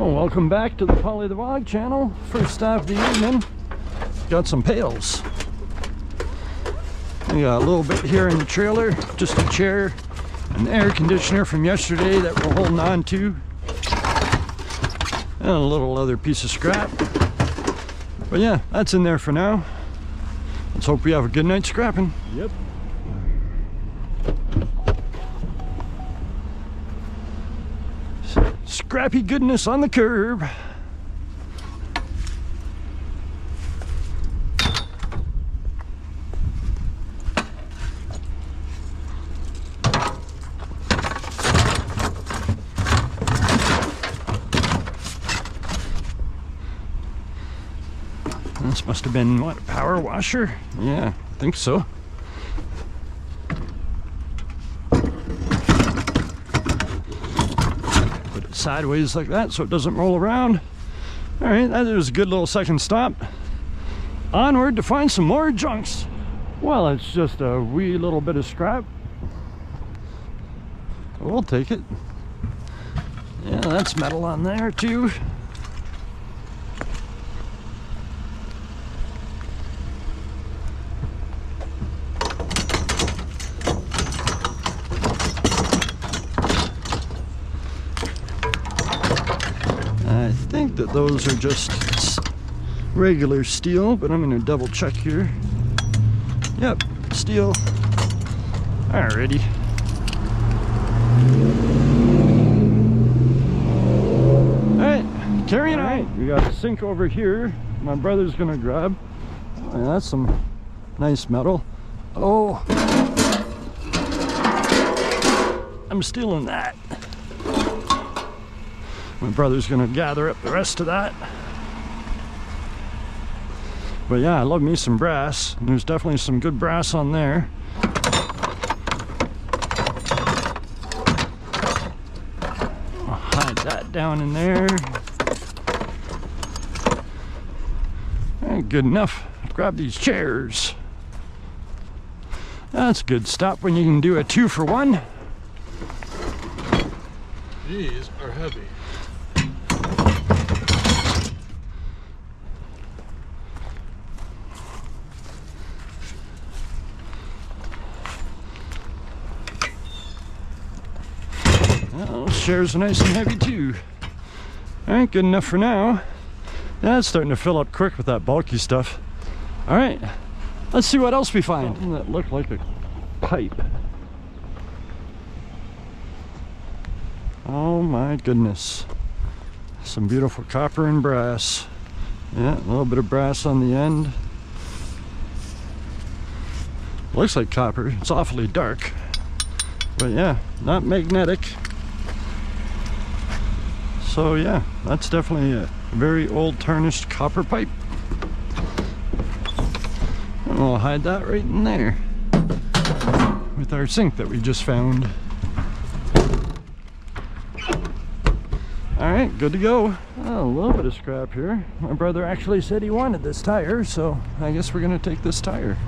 Well, welcome back to the Polly the Vlog channel. First stop of the evening. Got some pails. We got a little bit here in the trailer, just a chair, an air conditioner from yesterday that we're holding on to, and a little other piece of scrap. But yeah, that's in there for now. Let's hope we have a good night scrapping. Yep. Scrappy goodness on the curb. This must have been, what, a power washer? Yeah, I think so. Put it sideways like that so it doesn't roll around. All right, that was a good little second stop. Onward to find some more junks. Well, it's just a wee little bit of scrap. We'll take it. Yeah, that's metal on there too. I think that those are just regular steel, but I'm going to double check here. Yep, steel. Alrighty. Alright, carrying on. We got a sink over here. My brother's going to grab. Oh, yeah, that's some nice metal. Oh, I'm stealing that. My brother's gonna gather up the rest of that. But yeah, I love me some brass. There's definitely some good brass on there. I'll hide that down in there. Good enough. Grab these chairs. That's a good stop when you can do a 2-for-1. These are heavy. Well, those chairs are nice and heavy too. Alright, good enough for now. Yeah, it's starting to fill up quick with that bulky stuff. Alright, let's see what else we find. Something that looked like a pipe. Oh my goodness. Some beautiful copper and brass. Yeah, a little bit of brass on the end. Looks like copper. It's awfully dark. But yeah, not magnetic. So yeah, that's definitely a very old tarnished copper pipe. And we'll hide that right in there with our sink that we just found. Alright, good to go. Oh, a little bit of scrap here. My brother actually said he wanted this tire, so I guess we're gonna take this tire.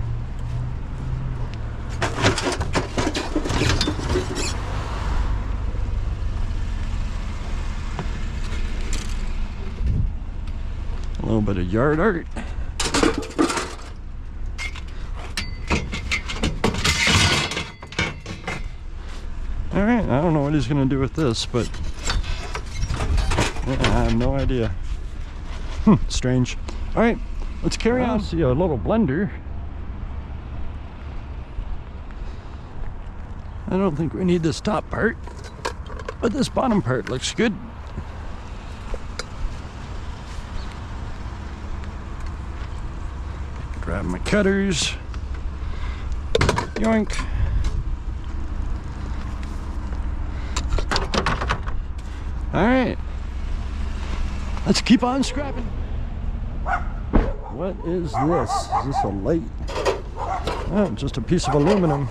A little bit of yard art. Alright, I don't know what he's gonna do with this, but I have no idea. Strange. Alright, let's carry on. See a little blender. I don't think we need this top part, but this bottom part looks good. Grab my cutters. Yoink. Alright. Let's keep on scrapping. What is this? Is this a light? Oh, just a piece of aluminum.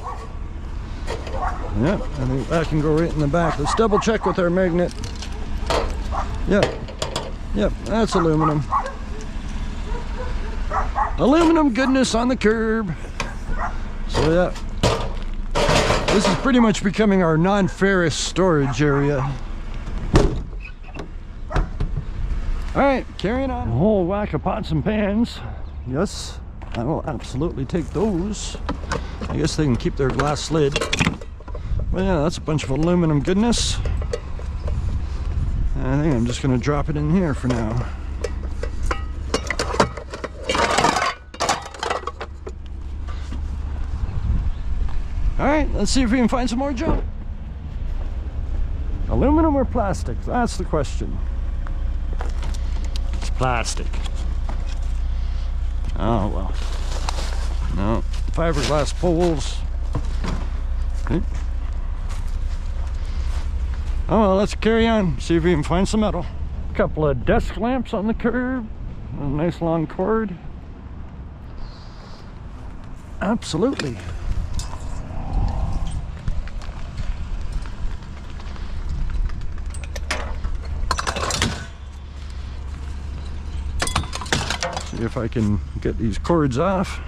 Yep, I think that can go right in the back. Let's double check with our magnet. Yep, that's aluminum. Aluminum goodness on the curb. So yeah, this is pretty much becoming our non-ferrous storage area. All right, carrying on. A whole whack of pots and pans. Yes, I will absolutely take those. I guess they can keep their glass lid. Well, yeah, that's a bunch of aluminum goodness. I think I'm just gonna drop it in here for now. All right, let's see if we can find some more junk. Aluminum or plastic? That's the question. It's plastic. Oh, well. No, fiberglass poles. Okay. Oh, well, let's carry on, see if we can find some metal. A couple of desk lamps on the curb. A nice long cord. Absolutely. See if I can get these cords off.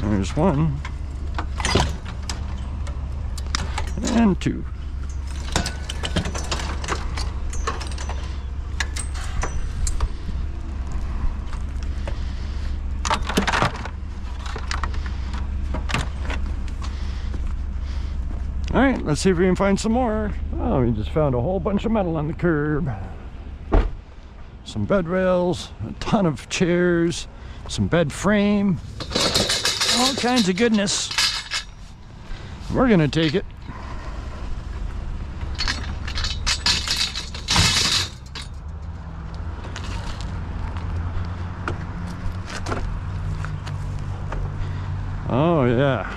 There's one. And two. All right, let's see if we can find some more. Oh, we just found a whole bunch of metal on the curb. Some bed rails, a ton of chairs, some bed frame, all kinds of goodness. We're gonna take it. Oh yeah.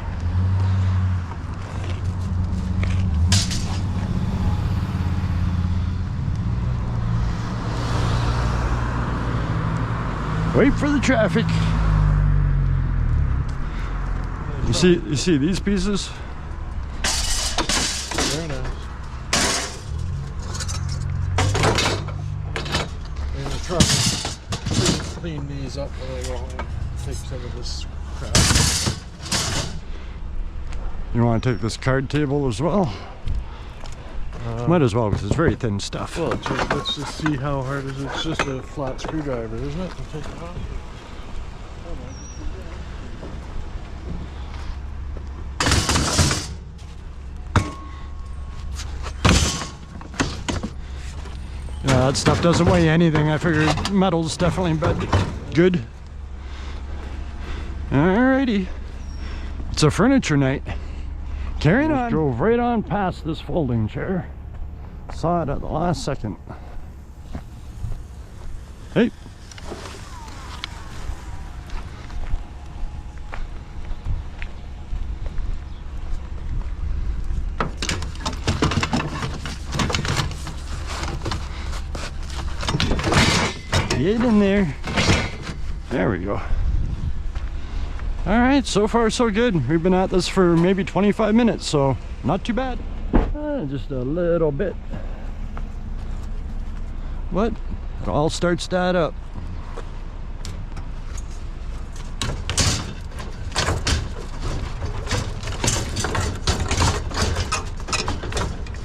Wait for the traffic. You see these pieces? Very nice. And the truck clean these up when I go home. Take some of this crap. You want to take this card table as well? Might as well, because it's very thin stuff. Well, let's just see how hard it is. It's just a flat screwdriver, isn't it? To take it off. Yeah, that stuff doesn't weigh anything. I figured metal's definitely good. Alrighty. It's a furniture night. Carrying on. Drove right on past this folding chair. Saw it at the last second. Hey. Get in there. There we go. All right, so far so good. We've been at this for maybe 25 minutes, so not too bad. Just a little bit. But it all starts to add up.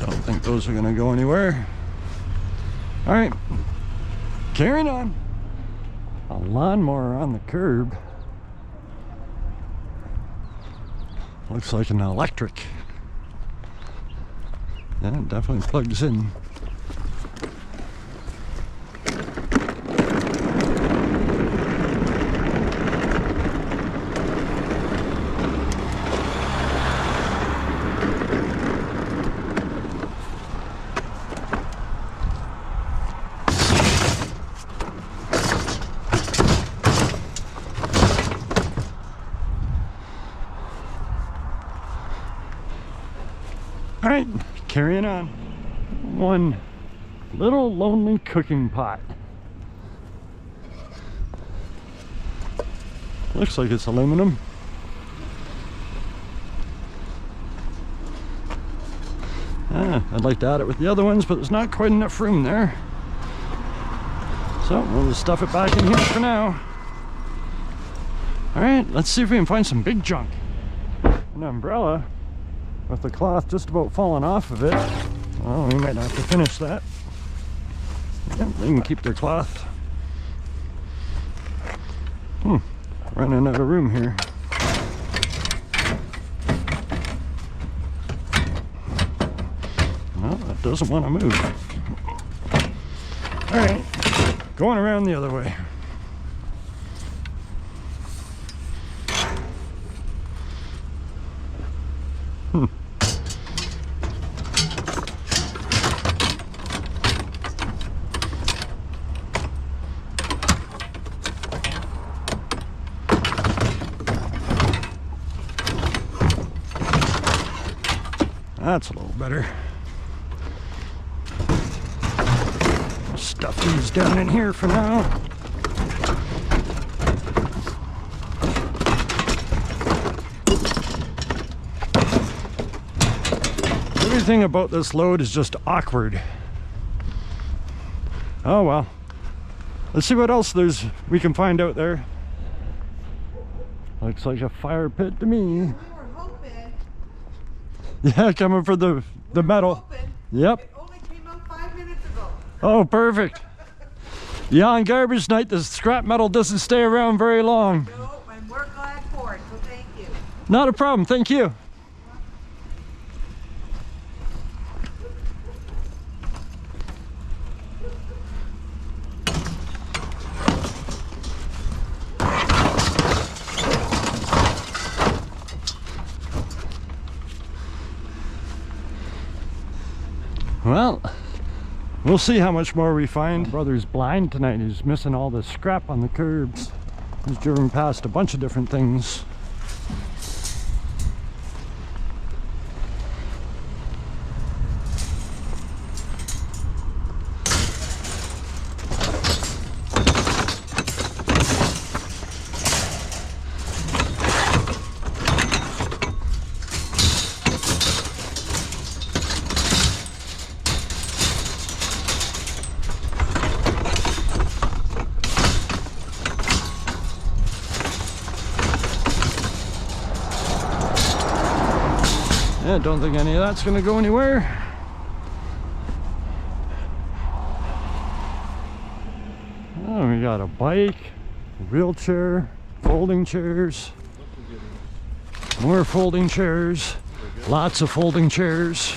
Don't think those are gonna go anywhere. All right, carrying on. A lawnmower on the curb. Looks like an electric. Yeah, it definitely plugs in. All right, carrying on. One little lonely cooking pot. Looks like it's aluminum. I'd like to add it with the other ones, but there's not quite enough room there. So we'll just stuff it back in here for now. All right, let's see if we can find some big junk. An umbrella with the cloth just about falling off of it. Well, we might have to finish that. Yep, they can keep their cloth. Running out of room here. Well, that doesn't want to move. All right, going around the other way. That's a little better. Stuff these down in here for now. Everything about this load is just awkward. Oh well. Let's see what else we can find out there. Looks like a fire pit to me. We were hoping. Yeah, coming for the metal. Hoping. Yep. It only came out 5 minutes ago. Oh, perfect. Yeah, on garbage night, the scrap metal doesn't stay around very long. No, and we're glad for it, so thank you. Not a problem, thank you. Well, we'll see how much more we find. My brother's blind tonight. He's missing all the scrap on the curbs. He's driven past a bunch of different things. Yeah, don't think any of that's gonna go anywhere. Oh, we got a bike, a wheelchair, folding chairs, more folding chairs, lots of folding chairs.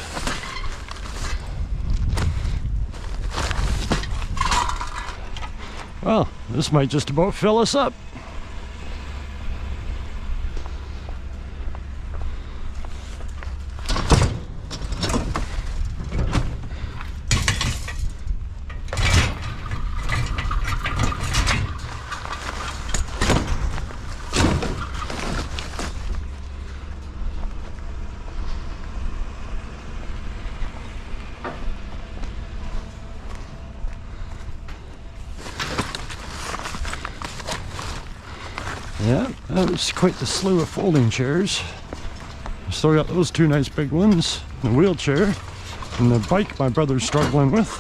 Well, this might just about fill us up. Yeah, that was quite the slew of folding chairs. Still got those two nice big ones, the wheelchair, and the bike my brother's struggling with.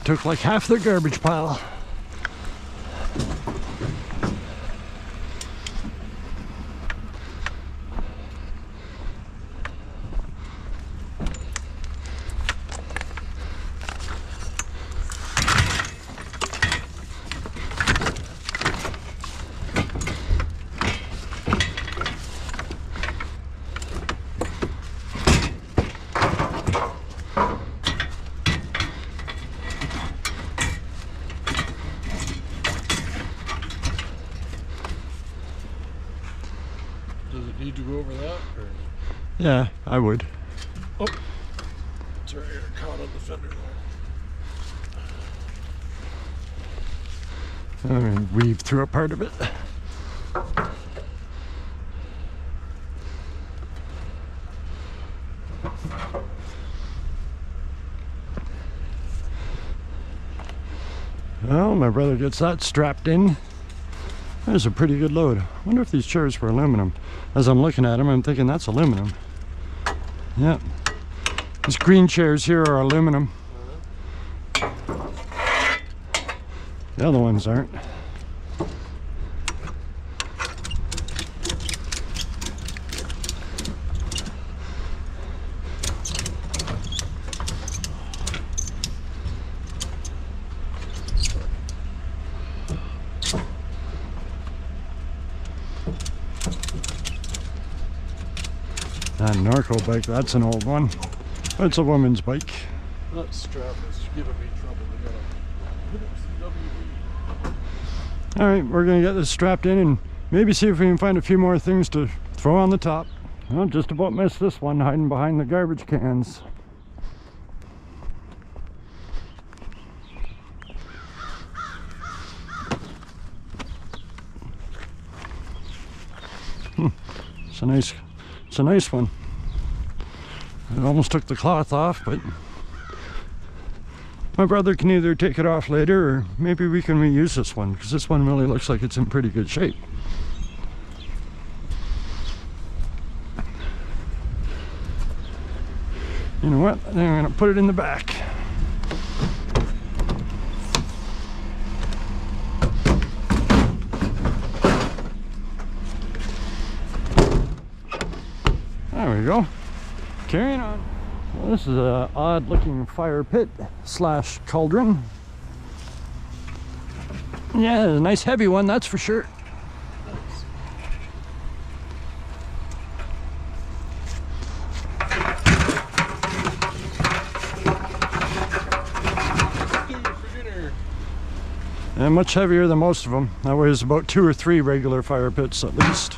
Took like half their garbage pile. you go over that? Or? Yeah, I would. Oh, sorry, you're caught on the fender there. I'm going to weave through a part of it. Well, my brother gets that strapped in. There's a pretty good load. I wonder if these chairs were aluminum. As I'm looking at them, I'm thinking that's aluminum. Yep. These green chairs here are aluminum. The other ones aren't. That Narco bike, that's an old one. It's a woman's bike. That strap is giving me trouble. I gotta hit it with some WD. Alright, we're going to get this strapped in and maybe see if we can find a few more things to throw on the top. Well, just about missed this one hiding behind the garbage cans. It's a nice one. I almost took the cloth off, but my brother can either take it off later or maybe we can reuse this one because this one really looks like it's in pretty good shape. You know what? I think I'm going to put it in the back. There we go. Carrying on. Well, this is an odd looking fire pit slash cauldron. Yeah, a nice heavy one, that's for sure. And much heavier than most of them. That weighs about 2 or 3 regular fire pits at least.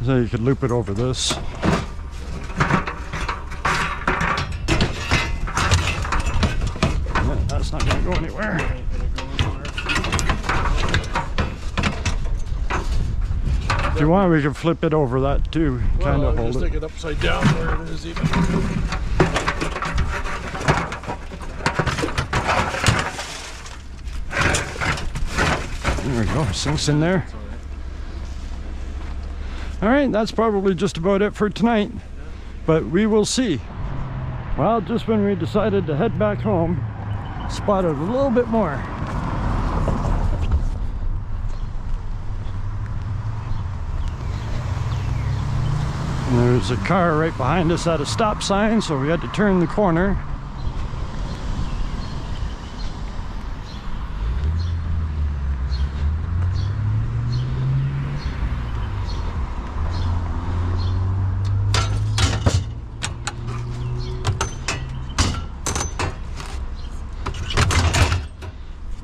So you could loop it over this. Yeah, that's not going to go anywhere. If you want, we can flip it over that too. Kind of hold just it. take it upside down where it is even. There we go, sinks in there. Alright, that's probably just about it for tonight, but we will see. Well, just when we decided to head back home, spotted a little bit more. And there's a car right behind us at a stop sign, so we had to turn the corner.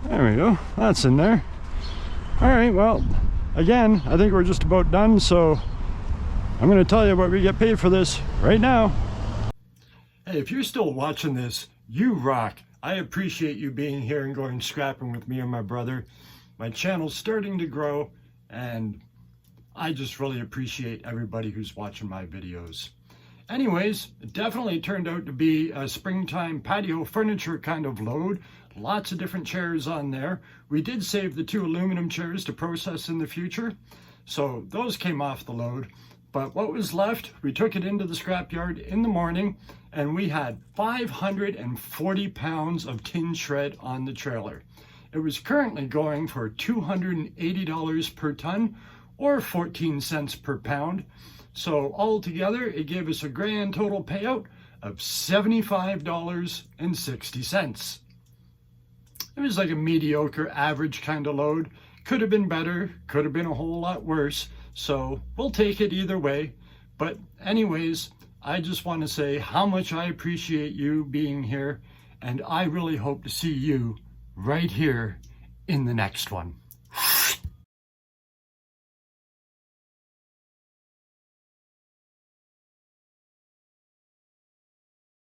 There we go, that's in there. All right, well, again, I think we're just about done, so I'm going to tell you what we get paid for this right now. Hey, if you're still watching this, you rock. I appreciate you being here and going scrapping with me and my brother. My channel's starting to grow, and I just really appreciate everybody who's watching my videos. Anyways, it definitely turned out to be a springtime patio furniture kind of load. Lots of different chairs on there. We did save the 2 aluminum chairs to process in the future, so those came off the load. But what was left, we took it into the scrapyard in the morning, and we had 540 pounds of tin shred on the trailer. It was currently going for $280 per ton, or 14 cents per pound. So altogether, it gave us a grand total payout of $75.60. It was like a mediocre, average kind of load. Could have been better, could have been a whole lot worse. So we'll take it either way. But anyways, I just want to say how much I appreciate you being here. And I really hope to see you right here in the next one.